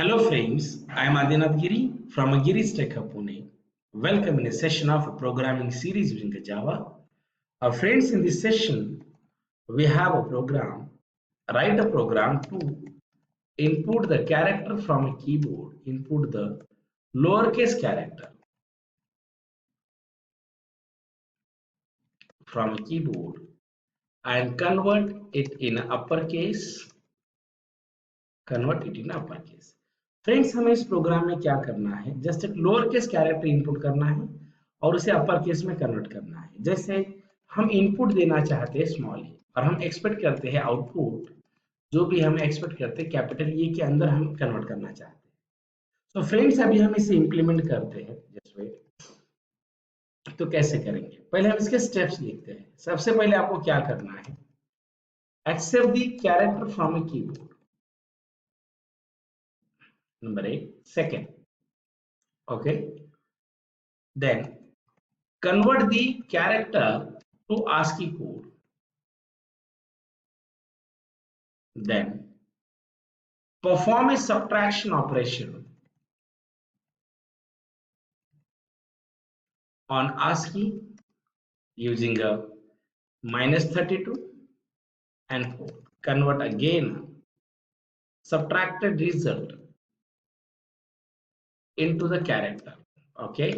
Hello friends, I am Adinath Giri from Giri's Tech Hub Pune. Welcome in a session of a programming series using Java. Our friends, in this session, we have a program, write a program to input the character from a keyboard, input the lowercase character from a keyboard and convert it in uppercase. Friends, हमें इस programme में क्या करना है, just एक lower case character input करना है और उसे अपर केस में कन्वर्ट करना है। जैसे हम इनपुट देना चाहते हैं स्मॉल ए और हम एक्सपेक्ट करते हैं आउटपुट जो भी हम एक्सपेक्ट करते हैं कैपिटल ए के अंदर हम कन्वर्ट करना चाहते हैं। तो फ्रेंड्स, अभी हम इसे इंप्लीमेंट करते हैं। Just wait. तो कैसे करेंगे, पहले हम इसके स्टेप्स लिखते हैं। सबसे पहले आपको क्या करना है, accept the character from a keyboard, number 8, second. Okay, then convert the character to ASCII code, then perform a subtraction operation on ASCII using a -32 and 4. Convert again subtracted result into the character. Okay,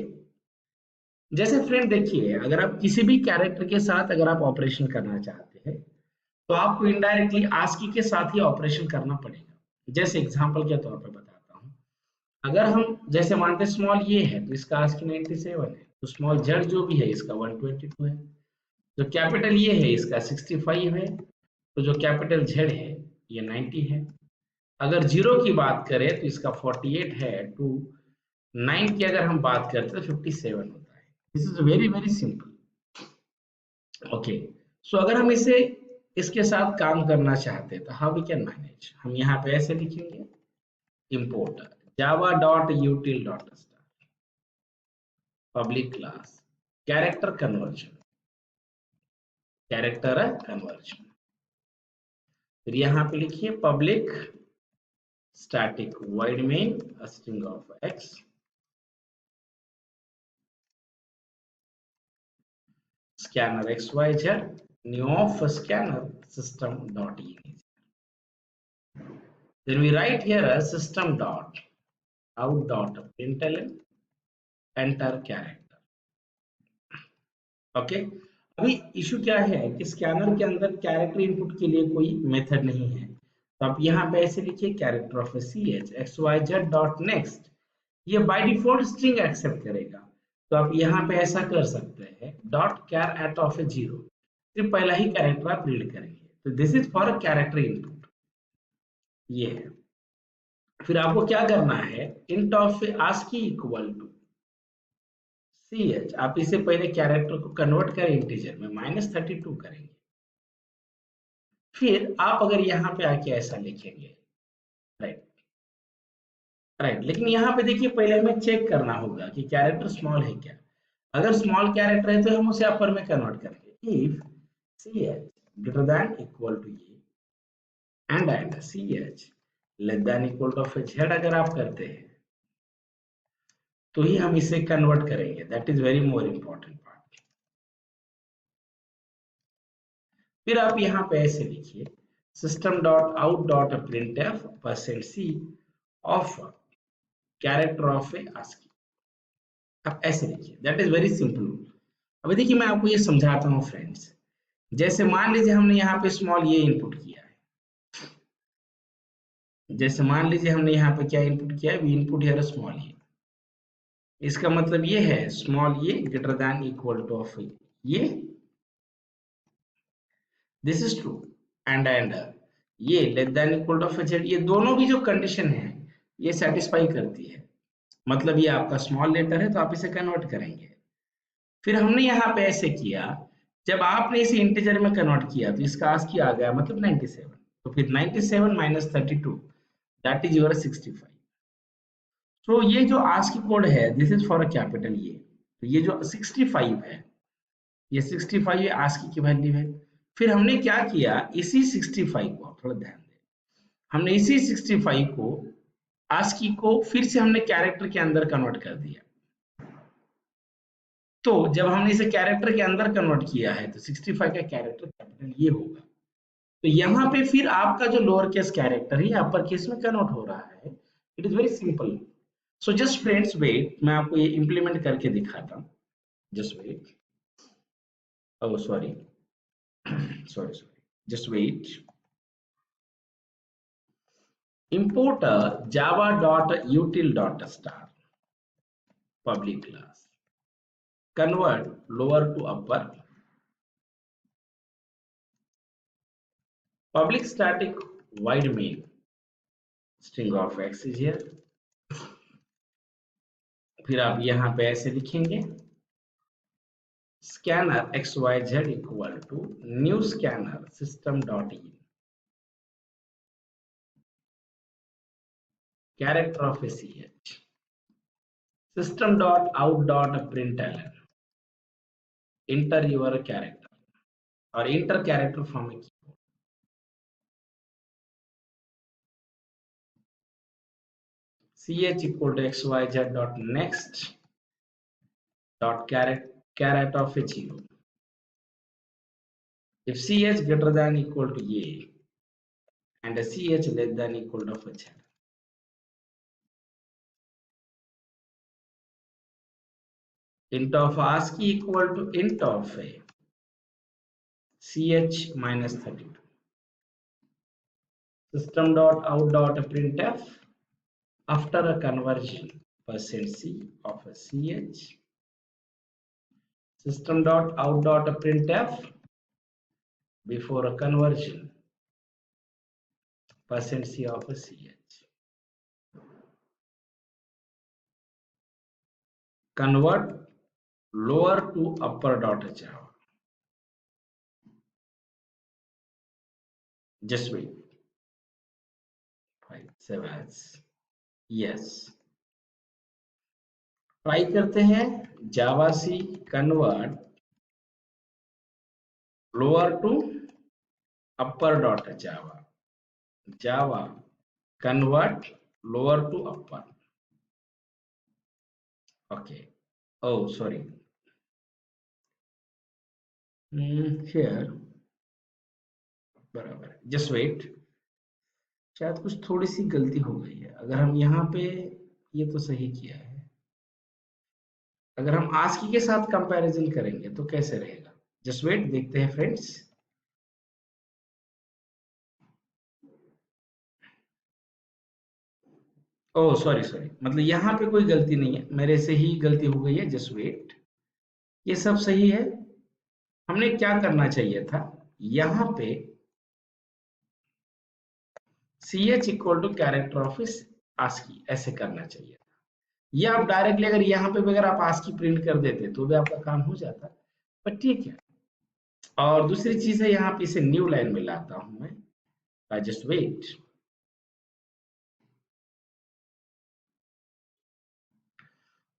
जैसे friend देखिए, अगर आप किसी भी character के साथ अगर आप ऑपरेशन करना चाहते हैं तो आपको इनडायरेक्टली आस्की के साथ ही ऑपरेशन करना पड़ेगा। जैसे एग्जांपल के तौर पर बताता हूं, अगर हम जैसे मानते स्मॉल ये है तो इसका आस्की 97 है, तो स्मॉल जेड जो भी है इसका 122 है, जो कैपिटल ये है इसका 65 है, तो जो कैपिटल जेड है ये 90 है। अगर जीरो की बात करें तो इसका 48 है, टू 9 की अगर हम बात करते तो 57 होता है। This is very very simple. Okay, so अगर हम इसे इसके साथ काम करना चाहते हैं तो हाउ वी कैन मैनेज, हम यहाँ पे ऐसे लिखेंगे, import java.util.start public class character conversion, फिर यहाँ पे लिखिए public static void main string of x, scanner xyz, new of scanner system.image. Then we write here a system.out.println enter character. Okay, अभी इशू क्या है कि स्कैनर के अंदर कैरेक्टर इनपुट के लिए कोई मेथड नहीं है, तो आप यहाँ पे ऐसे लिखिए character of ch xyz dot next, ये बाय डिफॉल्ट स्ट्रिंग एक्सेप्ट करेगा, तो आप यहाँ पे ऐसा कर सकते हैं dot char at of a 0, सिर्फ पहला ही कैरेक्टर आप रीड करेंगे। तो this is for character input, ये है। फिर आपको क्या करना है, int of ASCII equal to ch, आप इसे पहले कैरेक्टर को कन्वर्ट करें इंटीजर में, -32 करेंगे। फिर आप अगर यहाँ पे आके ऐसा लिखेंगे, राइट, लेकिन यहाँ पे देखिए पहले हमें चेक करना होगा कि कैरेक्टर स्मॉल है क्या। अगर स्मॉल कैरेक्टर है तो हम उसे अपर में कन्वर्ट करेंगे। If ch greater than equal to ये and ch less than equal to of z अगर आप करते हैं तो ही हम इसे कन्वर्ट करेंगे। That is very more important part. फिर आप यहाँ पे ऐसे लिखिए system.out.printf%c of character of a ASCII, आप ऐसे लिखिए। That is very simple. अभी देखिए मैं आपको ये समझाता हूँ फ्रेंड्स। जैसे मान लीजिए हमने यहाँ पे स्मॉल ये इनपुट किया है, जैसे मान लीजिए हमने यहाँ पे क्या इनपुट किया है, वी इनपुट हियर स्मॉल ये, इसका मतलब ये है स्मॉल ये greater than equal to of ये, दिस इज ट्रू, एंड ये less than equal to of z, ये दोनों भी जो कंडीशन है ये सेटिस्फाई करती है, मतलब ये आपका स्मॉल लेटर है तो आप इसे कन्वर्ट करेंगे। फिर हमने यहाँ पे ऐसे किया, जब आपने इसे इंटीजर में कन्वर्ट किया तो इसका आस्की आ गया मतलब 97, तो फिर 97 माइनस 32 दैट इज योर 65। तो ये जो आस्की कोड है this is for a capital ये, तो ये जो 65 है ये 65 ये आस्की की वैल्यू है। फिर हमने क्या किया, इसी 65 को थोड़ा ध्यान दें, हमने इसी 65 को ASCII को फिर से हमने कैरेक्टर के अंदर कन्वर्ट कर दिया। तो जब हमने इसे कैरेक्टर के अंदर कन्वर्ट किया है तो 65 का कैरेक्टर कैपिटल ये होगा। तो यहाँ पे फिर आपका जो लोअर केस कैरेक्टर है अपर केस में कन्वर्ट हो रहा है। It is very simple. So just friends wait, मैं आपको ये इंप्लीमेंट करके दिखाता हूँ। Just wait, oh sorry sorry, just wait. Import a java.util.star public class. Convert lower to upper. Public static void main. String of x is here. फिर आप यहाँ पे ऐसे लिखेंगे scanner xyz equal to new scanner system.in character of ch system.out.println enter your character or enter character from a keyboard. ch equal to xyz dot next dot caret of a 0. If ch greater than equal to a and ch less than equal to z. Int of ASCII equal to int of a ch minus 32. System.out.printf after a conversion %c of a ch. System.out.printf before a conversion %c of a ch. Convert lower to upper dot java. Just wait. 5 7 yes. Try करते हैं javac convert lower to upper dot Java, Java convert lower to upper. Okay, oh sorry, here बराबर. Just wait, शायद कुछ थोड़ी सी गलती हो गई है. अगर हम यहाँ पे ये तो सही किया है, अगर हम ASCII के साथ कंपैरिजन करेंगे तो कैसे रहेगा. जस्ट वेट, देखते हैं फ्रेंड्स. ओह सॉरी सॉरी, मतलब यहाँ पे कोई गलती नहीं है, मेरे से ही गलती हो गई है. जस्ट वेट, ये सब सही है. हमने क्या करना चाहिए था, यहाँ पे ch equal to character of ASCII ऐसे करना चाहिए था. ये आप डायरेक्टली अगर यहाँ पे अगर आप ASCII प्रिंट कर देते तो भी आपका काम हो जाता, पर ठीक है. और दूसरी चीज है, यहाँ पे इसे न्यू लाइन में लाता हूं मैं. Just wait.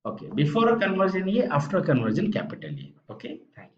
Okay, before conversion ये, आफ्टर कन्वर्जन कैपिटल ये. Okay, thank you.